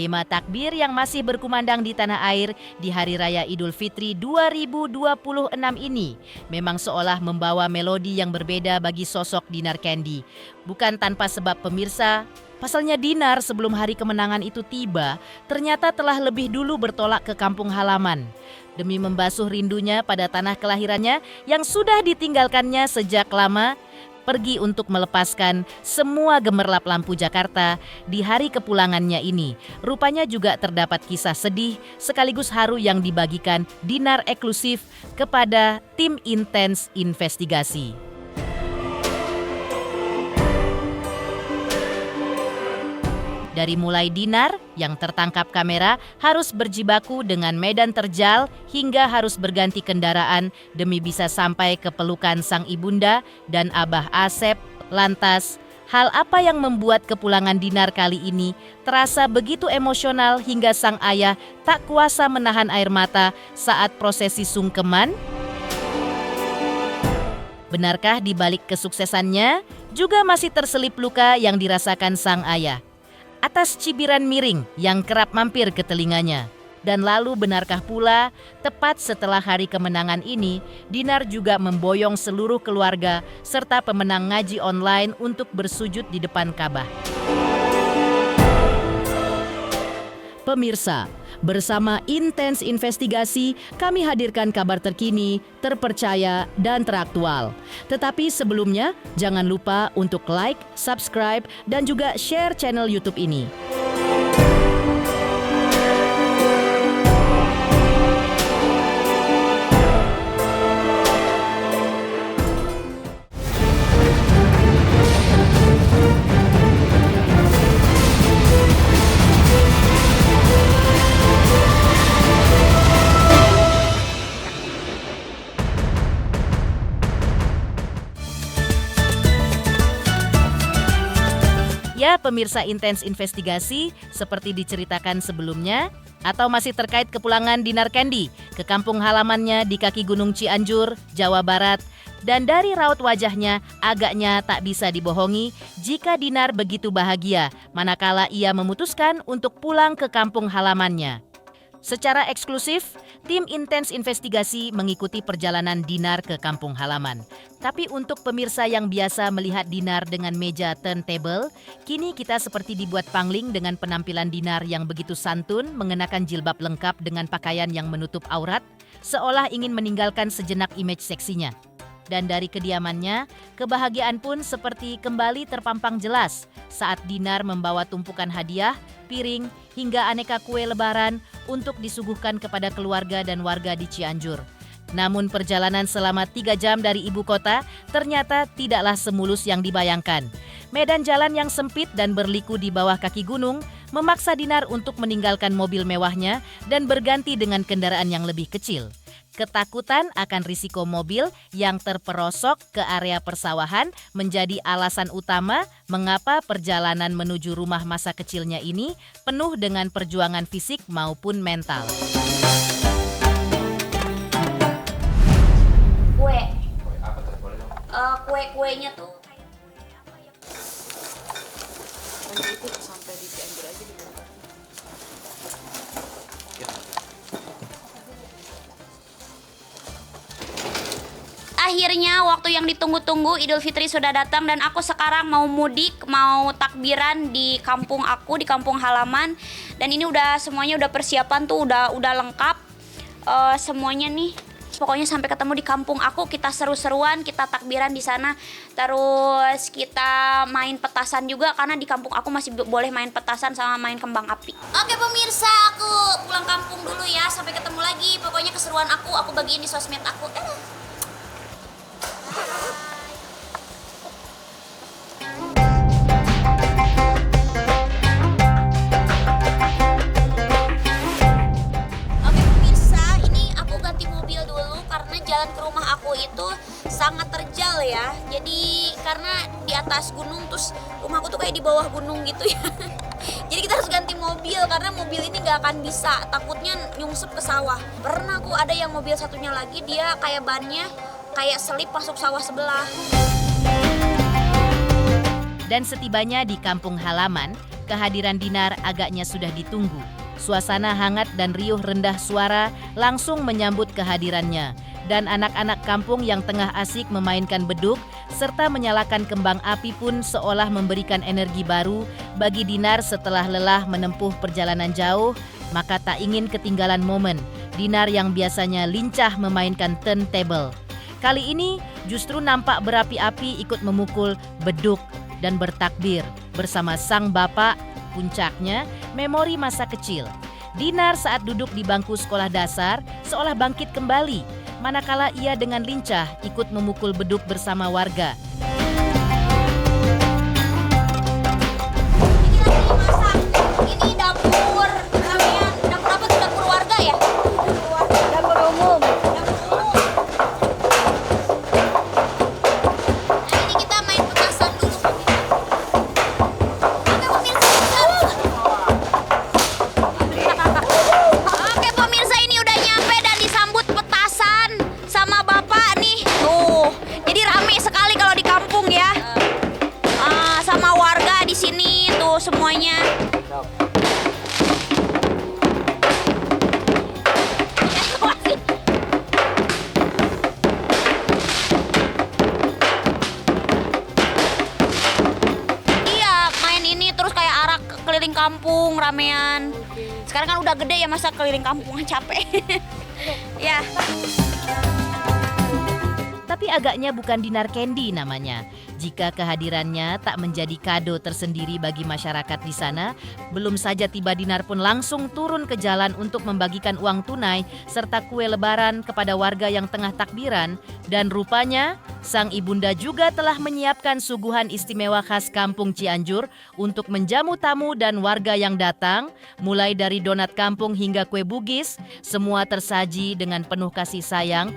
Gema takbir yang masih berkumandang di tanah air di Hari Raya Idul Fitri 2026 ini memang seolah membawa melodi yang berbeda bagi sosok Dinar Candy. Bukan tanpa sebab pemirsa, pasalnya Dinar sebelum hari kemenangan itu tiba, ternyata telah lebih dulu bertolak ke kampung halaman. Demi membasuh rindunya pada tanah kelahirannya yang sudah ditinggalkannya sejak lama, pergi untuk melepaskan semua gemerlap lampu Jakarta di hari kepulangannya ini. Rupanya juga terdapat kisah sedih sekaligus haru yang dibagikan Dinar eksklusif kepada tim intens investigasi. Dari mulai Dinar yang tertangkap kamera harus berjibaku dengan medan terjal hingga harus berganti kendaraan demi bisa sampai ke pelukan sang ibunda dan Abah Asep. Lantas, hal apa yang membuat kepulangan Dinar kali ini terasa begitu emosional hingga sang ayah tak kuasa menahan air mata saat prosesi sungkeman? Benarkah di balik kesuksesannya juga masih terselip luka yang dirasakan sang ayah atas cibiran miring yang kerap mampir ke telinganya? Dan lalu benarkah pula tepat setelah hari kemenangan ini, Dinar juga memboyong seluruh keluarga serta pemenang ngaji online untuk bersujud di depan Ka'bah? Pemirsa, bersama intens investigasi, kami hadirkan kabar terkini, terpercaya, dan teraktual. Tetapi sebelumnya, jangan lupa untuk like, subscribe, dan juga share channel YouTube ini. Ya, pemirsa intens investigasi, seperti diceritakan sebelumnya, atau masih terkait kepulangan Dinar Candy ke kampung halamannya di kaki Gunung Cianjur, Jawa Barat. Dan dari raut wajahnya, agaknya tak bisa dibohongi jika Dinar begitu bahagia manakala ia memutuskan untuk pulang ke kampung halamannya. Secara eksklusif, tim intens investigasi mengikuti perjalanan Dinar ke kampung halaman. Tapi untuk pemirsa yang biasa melihat Dinar dengan meja turntable, kini kita seperti dibuat pangling dengan penampilan Dinar yang begitu santun mengenakan jilbab lengkap dengan pakaian yang menutup aurat, seolah ingin meninggalkan sejenak image seksinya. Dan dari kediamannya, kebahagiaan pun seperti kembali terpampang jelas saat Dinar membawa tumpukan hadiah, piring, hingga aneka kue lebaran untuk disuguhkan kepada keluarga dan warga di Cianjur. Namun perjalanan selama 3 jam dari ibu kota ternyata tidaklah semulus yang dibayangkan. Medan jalan yang sempit dan berliku di bawah kaki gunung memaksa Dinar untuk meninggalkan mobil mewahnya dan berganti dengan kendaraan yang lebih kecil. Ketakutan akan risiko mobil yang terperosok ke area persawahan menjadi alasan utama mengapa perjalanan menuju rumah masa kecilnya ini penuh dengan perjuangan fisik maupun mental. Kue apa tuh? Boleh dong? Kue-kuenya tuh kayak kue apa ya? Itu sampai di Cianjur aja gitu. Akhirnya waktu yang ditunggu-tunggu Idul Fitri sudah datang dan aku sekarang mau mudik, mau takbiran di kampung aku, di kampung halaman. Dan ini udah semuanya udah persiapan tuh udah lengkap semuanya nih. Pokoknya sampai ketemu di kampung aku, kita seru-seruan, kita takbiran di sana. Terus kita main petasan juga karena di kampung aku masih boleh main petasan sama main kembang api. Oke pemirsa, aku pulang kampung dulu ya. Sampai ketemu lagi. Pokoknya keseruan aku bagiin di sosmed aku. Jalan ke rumah aku itu sangat terjal ya. Jadi karena di atas gunung, terus rumahku tuh kayak di bawah gunung gitu ya. Jadi kita harus ganti mobil karena mobil ini nggak akan bisa, takutnya nyungsep ke sawah. Pernah aku ada yang mobil satunya lagi dia kayak bannya kayak selip masuk sawah sebelah. Dan setibanya di kampung halaman, kehadiran Dinar agaknya sudah ditunggu. Suasana hangat dan riuh rendah suara langsung menyambut kehadirannya. Dan anak-anak kampung yang tengah asik memainkan beduk serta menyalakan kembang api pun seolah memberikan energi baru bagi Dinar setelah lelah menempuh perjalanan jauh, maka tak ingin ketinggalan momen Dinar yang biasanya lincah memainkan turntable. Kali ini justru nampak berapi-api ikut memukul beduk dan bertakbir bersama sang bapak. Puncaknya, memori masa kecil. Dinar saat duduk di bangku sekolah dasar seolah bangkit kembali, manakala ia dengan lincah ikut memukul beduk bersama warga. Ini dapur ramean. Dapur apa tuh? Dapur warga ya? Dapur umum. Nah, ini kita main petasan dulu. Oke pemirsa, ini udah nyampe dan disambut petasan sama bapak nih. Tuh, jadi rame sekali kalau di kampung ya. Sama warga di sini tuh semuanya. Iya, main ini terus kayak arak keliling kampung ramean. Sekarang kan udah gede ya, masa keliling kampung capek. Ya. Tapi agaknya bukan Dinar Candy namanya. Jika kehadirannya tak menjadi kado tersendiri bagi masyarakat di sana, belum saja tiba Dinar pun langsung turun ke jalan untuk membagikan uang tunai serta kue lebaran kepada warga yang tengah takbiran. Dan rupanya, sang ibunda juga telah menyiapkan suguhan istimewa khas kampung Cianjur untuk menjamu tamu dan warga yang datang, mulai dari donat kampung hingga kue Bugis, semua tersaji dengan penuh kasih sayang.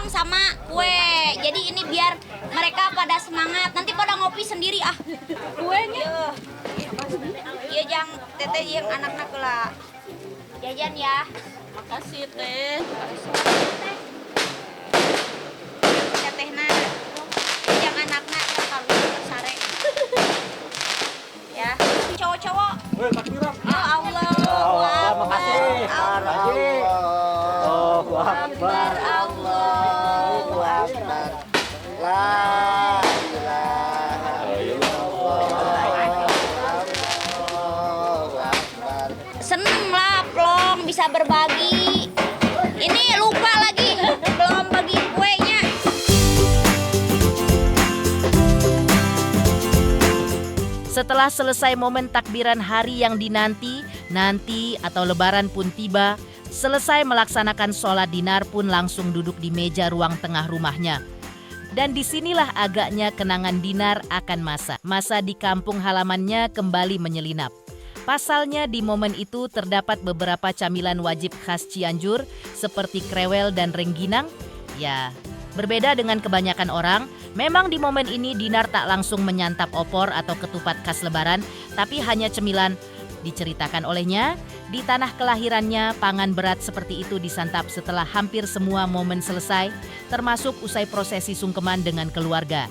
Sama kue. Jadi ini biar mereka pada semangat. Nanti pada ngopi sendiri ah. Kuenya. Iya jang teteh yang anak-anak lah. Jajan ya. Makasih teh. Tetehna. Yang anak-anak kalau sare. Ya. Cowok-cowok. Ya Allah. Makasih. Allahu Akbar. Allahu Akbar. La ilaha illallah. Seneng lah Plong bisa berbagi. Ini lupa lagi belum bagi kuenya. Setelah selesai momen takbiran hari yang dinanti atau lebaran pun tiba, selesai melaksanakan sholat, Dinar pun langsung duduk di meja ruang tengah rumahnya. Dan disinilah agaknya kenangan Dinar akan masa di kampung halamannya kembali menyelinap. Pasalnya di momen itu terdapat beberapa camilan wajib khas Cianjur seperti krewel dan rengginang. Ya, berbeda dengan kebanyakan orang, memang di momen ini Dinar tak langsung menyantap opor atau ketupat khas lebaran, tapi hanya cemilan. Diceritakan olehnya, di tanah kelahirannya pangan berat seperti itu disantap setelah hampir semua momen selesai, termasuk usai prosesi sungkeman dengan keluarga.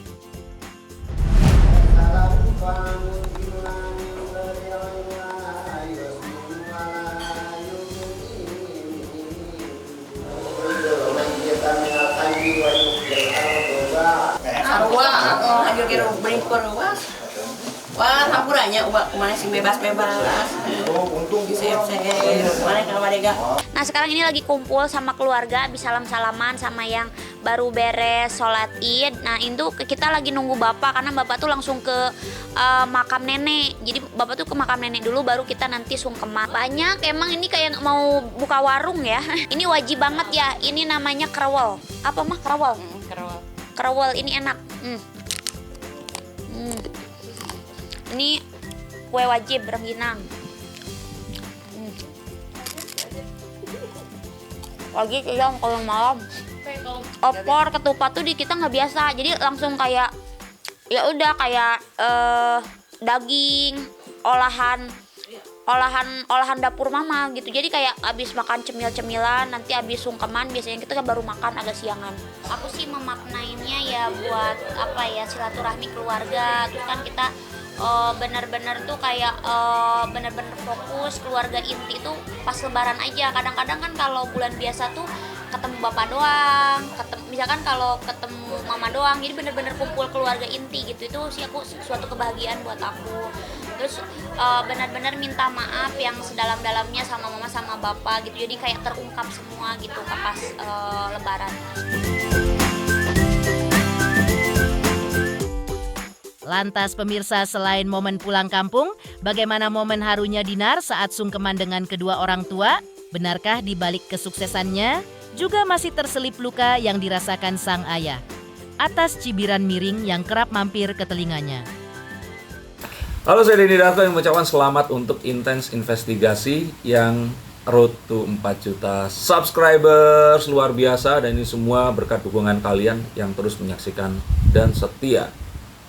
Wah, hampurannya ubah kemana sih bebas-bebas. Nah sekarang ini lagi kumpul sama keluarga, habis salam-salaman sama yang baru beres sholat id. Nah itu kita lagi nunggu bapak, karena bapak tuh langsung ke makam nenek. Jadi bapak tuh ke makam nenek dulu, baru kita nanti sungkeman. Banyak emang ini kayak mau buka warung ya. Ini wajib banget ya, ini namanya krewel. Apa mah krewel? Krewel ini enak. Ini kue wajib rengginang. Lagi yang kalau malam opor ketupat tuh di kita nggak biasa, jadi langsung kayak ya udah kayak daging olahan olahan dapur mama gitu. Jadi kayak abis makan cemil-cemilan, nanti abis sungkeman biasanya kita kan baru makan agak siangan. Aku sih memaknainya ya buat silaturahmi keluarga. Terus kan kita benar-benar tuh kayak benar-benar fokus keluarga inti tuh pas lebaran aja. Kadang-kadang kan kalau bulan biasa tuh ketemu bapak doang, misalkan kalau ketemu mama doang, jadi benar-benar kumpul keluarga inti gitu. Itu sih aku suatu kebahagiaan buat aku. Terus benar-benar minta maaf yang sedalam-dalamnya sama mama sama bapak gitu, jadi kayak terungkap semua gitu pas lebaran. Lantas pemirsa, selain momen pulang kampung, bagaimana momen harunya Dinar saat sungkeman dengan kedua orang tua? Benarkah di balik kesuksesannya juga masih terselip luka yang dirasakan sang ayah atas cibiran miring yang kerap mampir ke telinganya? Halo, saya Denny Darto yang mengucapkan selamat untuk Intens Investigasi yang road to 4 juta subscribers, luar biasa. Dan ini semua berkat dukungan kalian yang terus menyaksikan dan setia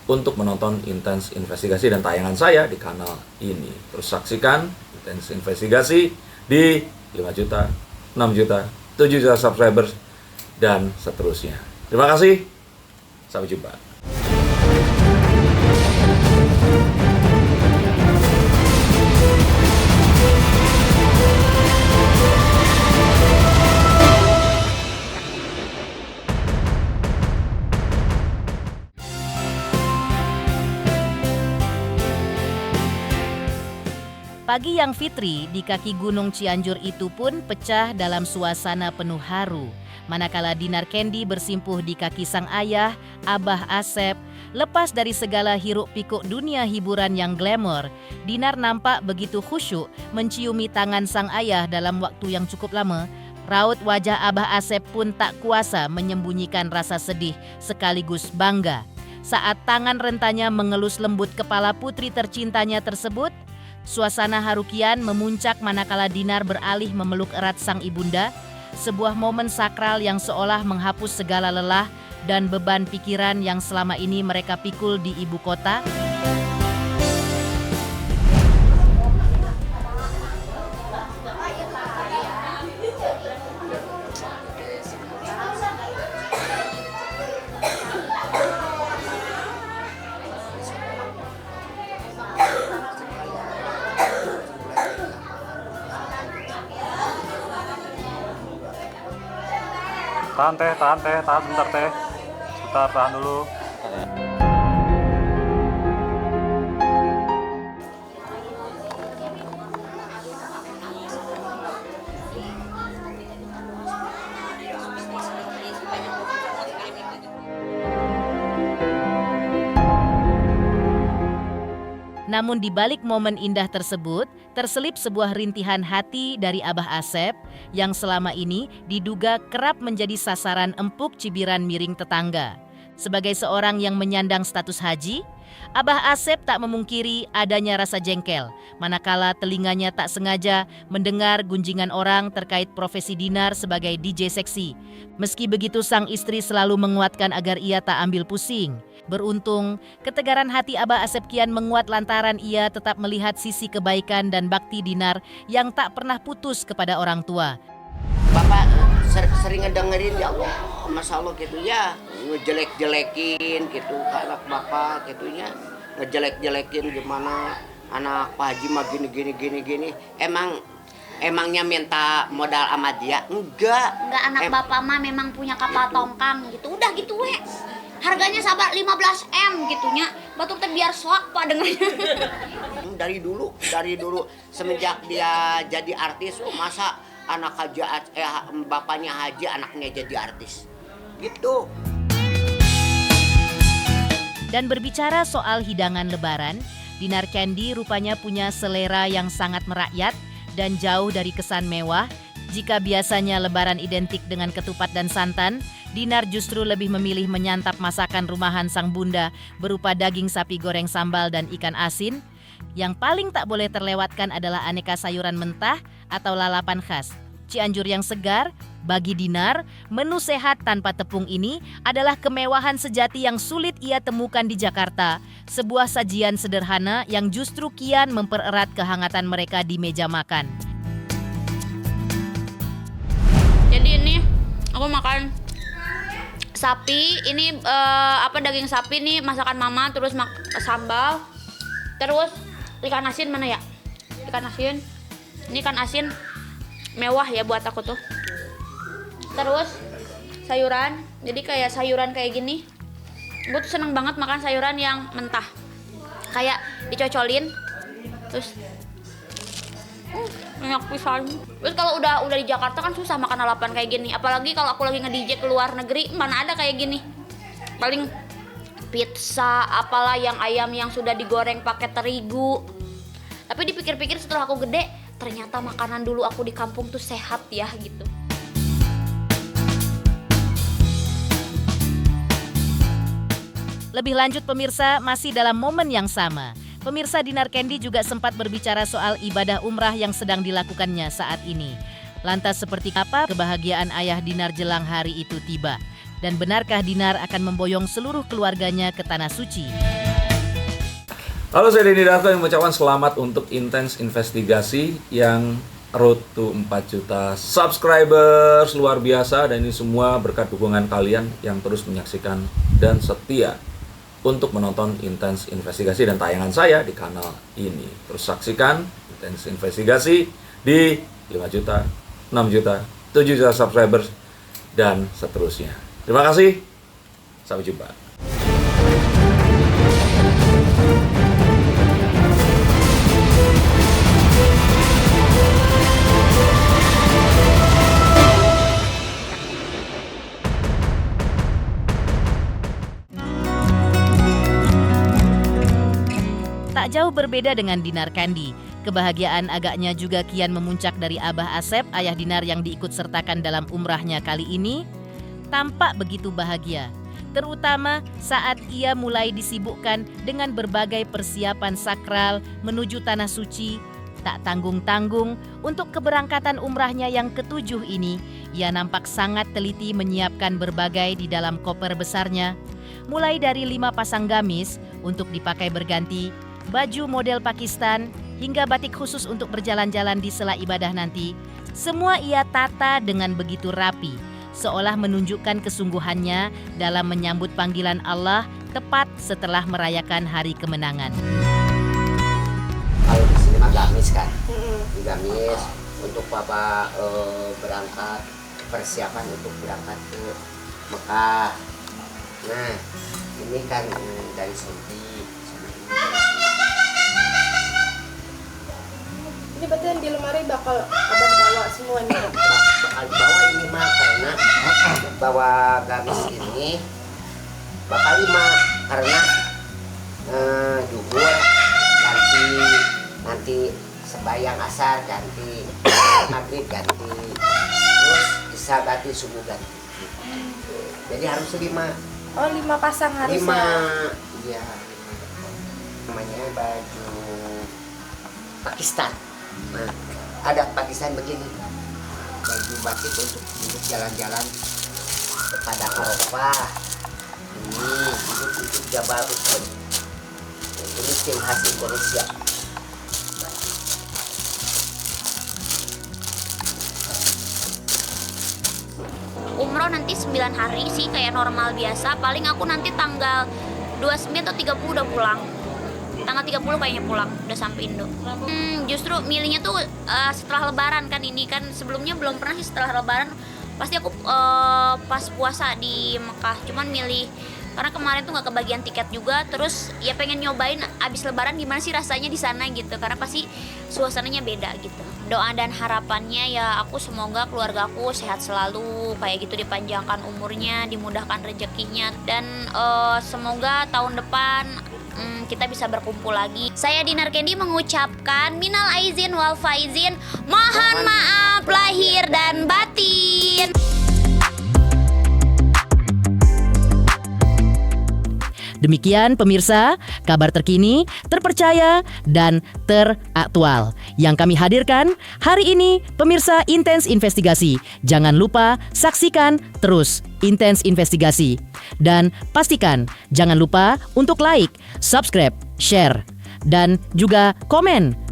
untuk menonton Intens Investigasi dan tayangan saya di kanal ini. Terus saksikan Intens Investigasi di 5 juta, 6 juta, 7 juta subscribers, dan seterusnya. Terima kasih, sampai jumpa. Pagi yang fitri di kaki Gunung Cianjur itu pun pecah dalam suasana penuh haru. Manakala Dinar Candy bersimpuh di kaki sang ayah, Abah Asep, lepas dari segala hiruk pikuk dunia hiburan yang glamor, Dinar nampak begitu khusyuk menciumi tangan sang ayah dalam waktu yang cukup lama. Raut wajah Abah Asep pun tak kuasa menyembunyikan rasa sedih sekaligus bangga. Saat tangan rentanya mengelus lembut kepala putri tercintanya tersebut, suasana harukian memuncak manakala Dinar beralih memeluk erat sang ibunda, sebuah momen sakral yang seolah menghapus segala lelah dan beban pikiran yang selama ini mereka pikul di ibu kota. Tahan bentar teh. Sebentar, tahan dulu. Namun di balik momen indah tersebut, terselip sebuah rintihan hati dari Abah Asep yang selama ini diduga kerap menjadi sasaran empuk cibiran miring tetangga. Sebagai seorang yang menyandang status haji, Abah Asep tak memungkiri adanya rasa jengkel manakala telinganya tak sengaja mendengar gunjingan orang terkait profesi Dinar sebagai DJ seksi. Meski begitu, sang istri selalu menguatkan agar ia tak ambil pusing. Beruntung, ketegaran hati Abah Asep kian menguat lantaran ia tetap melihat sisi kebaikan dan bakti Dinar yang tak pernah putus kepada orang tua. Bapak sering ngedengerin, ya Allah, Masya Allah gitu ya, ngejelek-jelekin gitu ke anak bapak gitu ya, ngejelek-jelekin gimana anak Pak Haji mah gini. Emangnya minta modal sama dia? Enggak Anak bapak mah memang punya kapal tongkang gitu. Udah gitu we. Harganya sabar 15 M gitunya. Batuk teh biar soak Pak dengannya. Dari dulu semenjak dia jadi artis, masa anak haji bapaknya haji anaknya jadi artis. Gitu. Dan berbicara soal hidangan lebaran, Dinar Candy rupanya punya selera yang sangat merakyat dan jauh dari kesan mewah. Jika biasanya lebaran identik dengan ketupat dan santan, Dinar justru lebih memilih menyantap masakan rumahan sang bunda berupa daging sapi goreng sambal dan ikan asin. Yang paling tak boleh terlewatkan adalah aneka sayuran mentah atau lalapan khas Cianjur yang segar. Bagi Dinar, menu sehat tanpa tepung ini adalah kemewahan sejati yang sulit ia temukan di Jakarta. sebuah sajian sederhana yang justru kian mempererat kehangatan mereka di meja makan. Jadi ini aku makan sapi, ini daging sapi nih masakan mama, terus sambal, terus ikan asin mana ya? Ikan asin. Ini ikan asin mewah ya buat aku tuh. Terus sayuran, jadi kayak sayuran kayak gini. Gue tuh seneng banget makan sayuran yang mentah, kayak dicocolin, terus banyak pisan. Terus kalau udah di Jakarta kan susah makan lalapan kayak gini. Apalagi kalau aku lagi nge-DJ ke luar negeri, mana ada kayak gini. Paling pizza, apalah yang ayam yang sudah digoreng pakai terigu. Tapi dipikir-pikir setelah aku gede, ternyata makanan dulu aku di kampung tuh sehat ya gitu. Lebih lanjut pemirsa, masih dalam momen yang sama. Pemirsa Dinar Candy juga sempat berbicara soal ibadah umrah yang sedang dilakukannya saat ini. Lantas seperti apa kebahagiaan ayah Dinar jelang hari itu tiba? Dan benarkah Dinar akan memboyong seluruh keluarganya ke Tanah Suci? Halo, saya Denny Darto yang mengucapkan selamat untuk Intens Investigasi yang road to 4 juta subscribers, luar biasa. Dan ini semua berkat dukungan kalian yang terus menyaksikan dan setia untuk menonton Intens Investigasi dan tayangan saya di kanal ini. Terus saksikan Intens Investigasi di 5 juta, 6 juta, 7 juta subscribers, dan seterusnya. Terima kasih, sampai jumpa. Tak jauh berbeda dengan Dinar Candy, kebahagiaan agaknya juga kian memuncak dari Abah Asep, ayah Dinar yang diikut sertakan dalam umrahnya kali ini. Tampak begitu bahagia, terutama saat ia mulai disibukkan dengan berbagai persiapan sakral menuju Tanah Suci. Tak tanggung-tanggung untuk keberangkatan umrahnya yang ke-7 ini, ia nampak sangat teliti menyiapkan berbagai di dalam koper besarnya. Mulai dari 5 pasang gamis untuk dipakai berganti, baju model Pakistan, hingga batik khusus untuk berjalan-jalan di sela ibadah nanti. Semua ia tata dengan begitu rapi, seolah menunjukkan kesungguhannya dalam menyambut panggilan Allah tepat setelah merayakan hari kemenangan. Kalau di sini mah gamis kan, gamis untuk papa berangkat, persiapan untuk berangkat ke Mekah. Nah, ini kan dari Sunti. Ini berarti yang di lemari bakal abang bawa semuanya. Bakal bawa ini mah karena bawa gamis ini bakal 5 karena duhur ganti, nanti sembahyang asar ganti, maghrib ganti, terus isya ganti, subuh ganti. Jadi harus 5. Oh, 5 pasang harusnya. 5, iya. Namanya baju Pakistan. Nah, adat Pakistan begini, baju batik untuk jalan-jalan ke Padang Arafah. Ini untuk Jabal Uhud. Ini ciri khas Indonesia. Umroh nanti 9 hari sih kayak normal biasa. Paling aku nanti tanggal 29 atau 30 udah pulang. Tanggal 30 kayaknya pulang, udah sampai Indo. Justru milihnya tuh setelah lebaran kan, ini kan sebelumnya belum pernah sih setelah lebaran. Pasti aku pas puasa di Mekah, cuman milih karena kemarin tuh nggak kebagian tiket juga. Terus ya pengen nyobain abis lebaran gimana sih rasanya di sana gitu, karena pasti suasananya beda gitu. Doa dan harapannya ya aku semoga keluarga aku sehat selalu kayak gitu, dipanjangkan umurnya, dimudahkan rezekinya, dan semoga tahun depan kita bisa berkumpul lagi. Saya Dinar Candy mengucapkan minal aizin wal faizin, mohon maaf lahir dan batin. Demikian pemirsa, kabar terkini, terpercaya, dan teraktual yang kami hadirkan hari ini. Pemirsa Intens Investigasi, jangan lupa saksikan terus Intens Investigasi. Dan pastikan jangan lupa untuk like, subscribe, share, dan juga komen